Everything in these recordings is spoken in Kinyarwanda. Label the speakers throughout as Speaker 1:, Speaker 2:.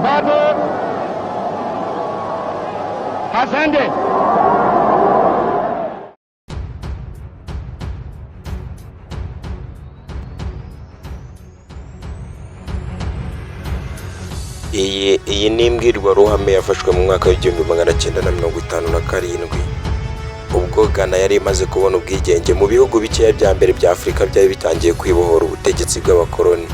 Speaker 1: bado asante.
Speaker 2: Iyi ni imbwirwaruhame yafashwe mu mwaka w'1957 ubwo Ghana yari imaze kubona ubwigenge mu bihugu bikeya bya mbere bya Afurika byari bitangiye kwibohora ubutegetsi bw'abakoloni.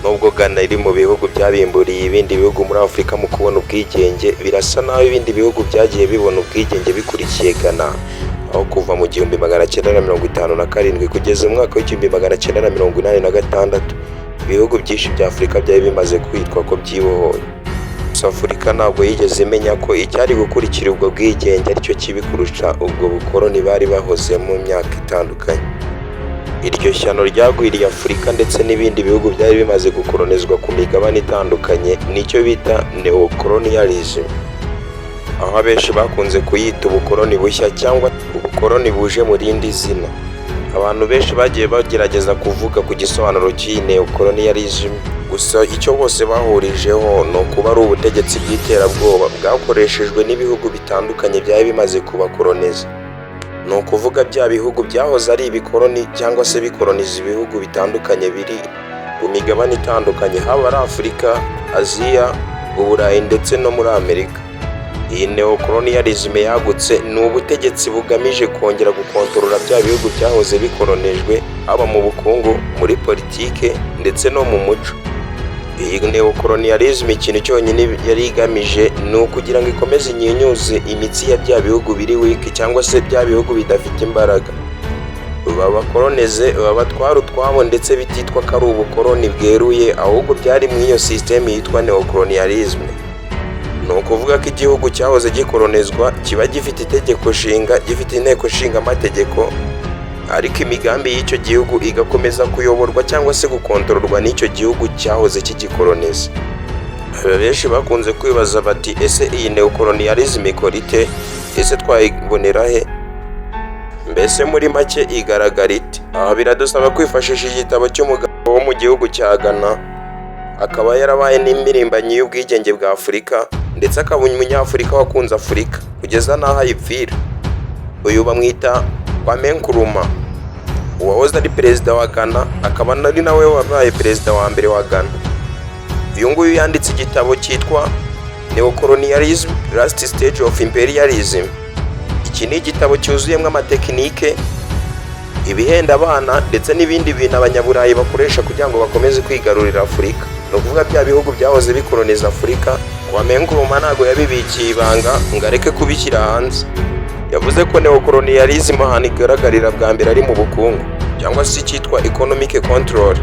Speaker 2: Nubwo Ghana iri mu bihugu byabimburiye ibindi bihugu muri Afurika mu kubona ubwigenge, birasa naho ibindi bihugu byagiye bibona ubwigenge bikurikiye Ghana, aho kuva mu 1957 kugeza mu mwaka w'1986 ibihugu byinshi bya Afurika byari bimaze kwitwa ko byibohoye. Afurika ntabwo yigeze imenya ko icyari gukurikira ubwo bwigenge aricyo kibi kurusha ubwo bukoloni bari bahoze mu myaka itandukanye. Iryo shyano ryagwiriye Afurika ndetse n'ibindi bihugu byari bimaze gukolonizwa ku migabane itandukanye nicyo bita neocolonialism, aho abenshi bakunze kuyita ubukoloni bushya cyangwa ubukoloni buje mu rindi zina. Abantu benshi bagiye bagerageza kuvuga ku gisobanuro cy'iyi neocolonialism, gusa icyo bose bahurijeho ni ukuba ari ubutegetsi bw'iterabwoba bwakoreshejwe n'ibihugu bitandukanye byari bimaze kubakoloniza. Ni ukuvuga bya bihugu byahoze ari ibikoloni cyangwa se bikoloniza ibihugu bitandukanye biri ku migabane itandukanye, haba ari Afurika, Aziya, Uburayi ndetse no muri Amerika. Iyi neocolonialism yagutse ni ubutegetsi bugamije kongera gukontorora bya bihugu byahoze bikolonijwe, haba mu bukungu, muri politike ndetse no mu muco. Iyi neocolonialism ikintu cyonyine yari igamije ni ukugira ngo ikomeze inyinyuze imitsi ya bya bihugu biri wiki cyangwa se bya bihugu bidafite imbaraga, babakolonize, babatwara utwabo ndetse bititwa ko ari ubukoloni bweruye, ahubwo byari mu iyo system yitwa neocolonialism. Ni ukuvuga ko igihugu cyahoze gikolonizwa kiba gifite itegeko nshinga, gifite inteko nshinga amategeko, ariko imigambi y'icyo gihugu igakomeza kuyoborwa cyangwa se gukontororwa n'icyo gihugu cyahoze kigikoloniza. Benshi bakunze kwibaza bati ese iyi neocolonialism ikora ite? Ese twayibonera he? Mbese muri make igaragara ite? Aha biradusaba kwifashisha igitabo cy'umugabo wo mu gihugu cya Ghana, akaba yarabaye n'imirimbanyi y'ubwigenge bwa Afurika ndetse akaba umunyafurika wakunze Afurika kugeza n'aho ayipfira. Uyu bamwita Kwame Nkrumah, uwahoze ari perezida wa Ghana, akaba ari nawe wabaye perezida wa mbere wa Ghana. Uyu nguyu yanditse igitabo cyitwa Neocolonialism, Last Stage of Imperialism. Iki ni igitabo cyuzuyemo amatekinike, ibihenda abana ndetse n'ibindi bintu abanyaburayi bakoresha kugira ngo bakomeze kwigarurira Afurika. Ni ukuvuga bya bihugu byahoze bikoloniza Afurika, Kwame Nkrumah ntabwo yabibikiye ibanga ngo areke kubishyira hanze. Yavuze ko neocolonialism ahantu igaragarira bwa mbere ari mu bukungu cyangwa se cyitwa economic control.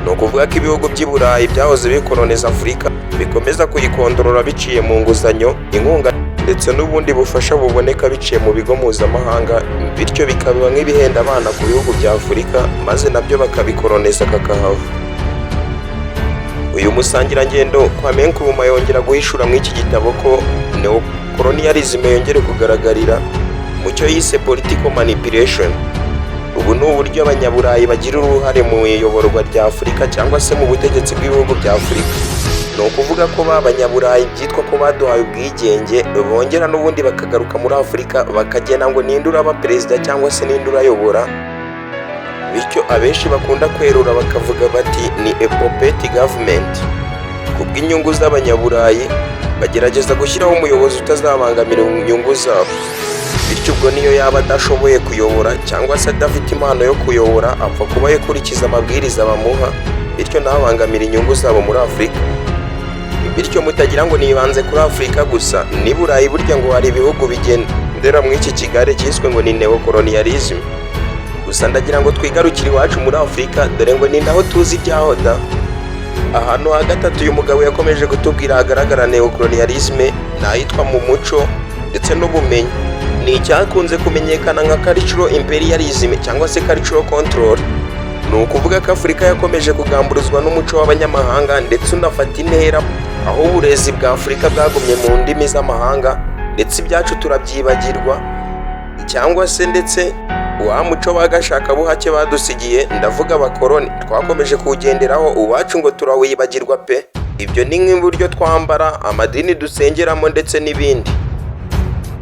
Speaker 2: Ni ukuvuga ko ibihugu by'i Burayi byahoze bikoloniza Afurika bikomeza kuyikontorora biciye mu nguzanyo, inkunga ndetse n'ubundi bufasha buboneka biciye mu bigo mpuzamahanga, bityo bikaba nk'ibihenda abana ku bihugu bya Afurika maze nabyo bakabikoloniza kakahava. Uyu musangirangendo Kwame Nkrumah yongera guhishura muri iki gitabo ko neocolonialism yongere kugaragarira mu cyo yise political manipulation. Ubu ni uburyo abanyaburayi bagira uruhare mu iyoborwa rya Afurika cyangwa se mu butegetsi bw'ibihugu bya Afurika. Ni ukuvuga ko abanyaburayi byitwa ko baduhaye ubwigenge bongera n'ubundi bakagaruka muri Afurika bakagena ngo ninde uraba perezida cyangwa se ninde urayobora. Bityo abenshi bakunda kwerura bakavuga bati ni a puppet government. Kubw'inyungu z'abanyaburayi bagerageza gushyiraho umuyobozi utazabangamira inyungu zabo. Bityo ubwo niyo yaba adashoboye kuyobora cyangwa se adafite impano yo kuyobora, apfa kuba yakurikiza amabwiriza bamuha, bityo ntabangamira inyungu zabo muri Afurika. Bityo mutagira ngo nibanze kuri Afurika gusa, ni Burayi burya ngo hari ibihugu bigendera muri iki kigare cyiswe ngo ni neocolonialism. Gusa ndagira ngo twigarukire iwacu muri Afurika, dore ngo ni naho tuzi ibyaho da. Ahantu ha gatatu uyu mugabo yakomeje kutubwira hagaragara neocolonialism n'ahitwa mu muco ndetse n'ubumenyi. Ni icyakunze kumenyekana nka cultural imperialism cyangwa se cultural control. Ni ukuvuga ko Afurika yakomeje kugamburuzwa n'umuco w'abanyamahanga ndetse unafata intera, aho uburezi bwa Afurika bwagumye mu ndimi z'amahanga ndetse ibyacu turabyibagirwa, cyangwa se ndetse wa muco bagashaka buhake badusigiye, ndavuga abakoloni, twakomeje kuwugenderaho uwacu ngo turawibagirwa pe. ibyo ni nk'uburyo twambara, amadini dusengeramo ndetse n'ibindi.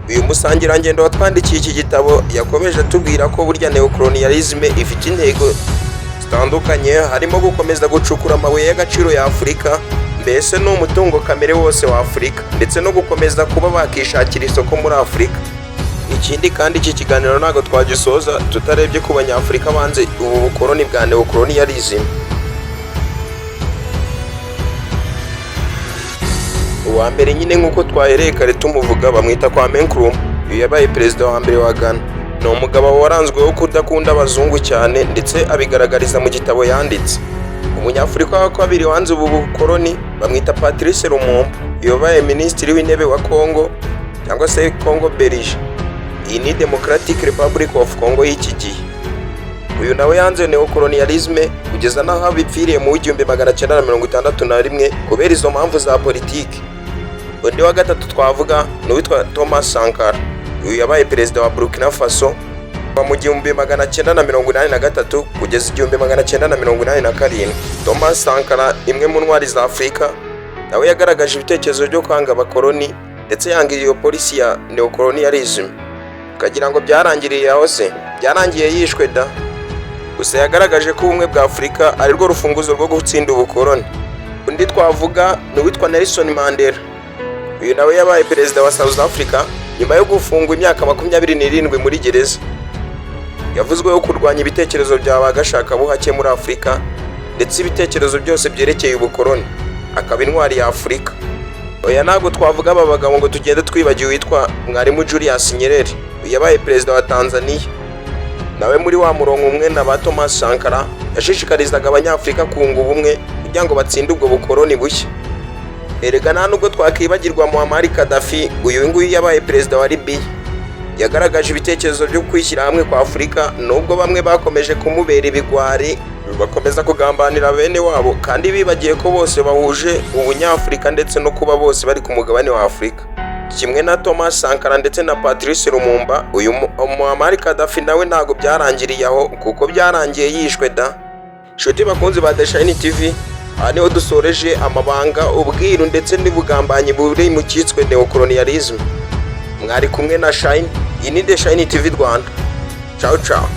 Speaker 2: Uyu musangirangendo watwandikiye iki gitabo yakomeje atubwira ko burya neocolonialisme ifite intego zitandukanye, harimo gukomeza gucukura amabuye y'agaciro ya Afurika, mbese ni umutungo kamere wose wa Afurika, ndetse no gukomeza kuba bakishakira isoko muri Afurika. Ikindi kandi iki kiganiro ntabwo twagisoza tutarebye ku banyafurika banze ubu bukoloni bwa neocolonialism. Uwa mbere nyine nk'uko twahereye kare tumuvuga bamwita Kwame Nkrumah. Uyu yabaye perezida wa mbere wa Ghana. Ni umugabo waranzweho kudakunda abazungu cyane, ndetse abigaragariza mu gitabo yanditse. Umunyafurika wa kabiri wanze ubu bukoloni bamwita Patrice Lumumba. Yabaye minisitiri w'intebe wa Congo cyangwa se Congo Belge. Iyi ni Democratic Republic of Congo y'iki gihe. Uyu nawe yanze neocolonialism kugeza n'aho bipfiriye mu 1961 kubera izo mpamvu za politiki. Undi wa gatatu twavuga ni uwitwa Thomas Sankara. Uyu yabaye perezida wa Burkina Faso mu 1983 kugeza 1987. Thomas Sankara, imwe mu ntwari za Afurika, nawe yagaragaje ibitekerezo byo kwanga abakoloni ndetse yanga iyo polisi ya neocolonialism. Ukagira ngo byarangiriye aho se? Byarangiye yishwe da. Gusa yagaragaje ko ubumwe bwa Afurika ari rwo rufunguzo rwo gutsinda ubukoloni. Undi twavuga ni uwitwa Nelson Mandela. Uyu nawe yabaye perezida wa South Africa nyuma yo gufungwa imyaka 27 muri gereza. Yavuzweho kurwanya ibitekerezo by'abagashaka buhake muri Afurika ndetse ibitekerezo byose byerekeye ubukoloni, akaba intwari ya Afurika. Oya ntabwo twavuga aba bagabo ngo tugende twibagiwe witwa Mwalimu Julius Nyerere. Yabaye perezida wa Tanzania. Nawe muri wa murongo umwe na ba Thomas Sankara yashishikarizaga abanyafurika kunga ubumwe kugira ngo batsinde ubwo bukoloni bushya. Erega nta nubwo twakibagirwa Muammar Gaddafi. Uyu nguyu yabaye perezida wa Libya. Yagaragaje ibitekerezo byo kwishyira hamwe kwa Afurika, nubwo bamwe bakomeje kumubera ibigwari bakomeza kugambanira bene wabo, kandi bibagiye ko bose bahuje ubunyafurika ndetse no kuba bose bari ku mugabane wa Afurika. Kimwe na Thomas Sankara ndetse na Patrice Lumumba, uyu Muammar Gaddafi nawe ntago byarangiriye aho kuko byarangiye yishwe da. Nshuti bakunzi ba The Shine TV, aha niho dusoreje amabanga, ubwiru ndetse n'ubugambanyi buri mu cyitswe neocolonialism. Mwari kumwe na Shine. Iyi ni The Shine TV Rwanda. Ciao ciao.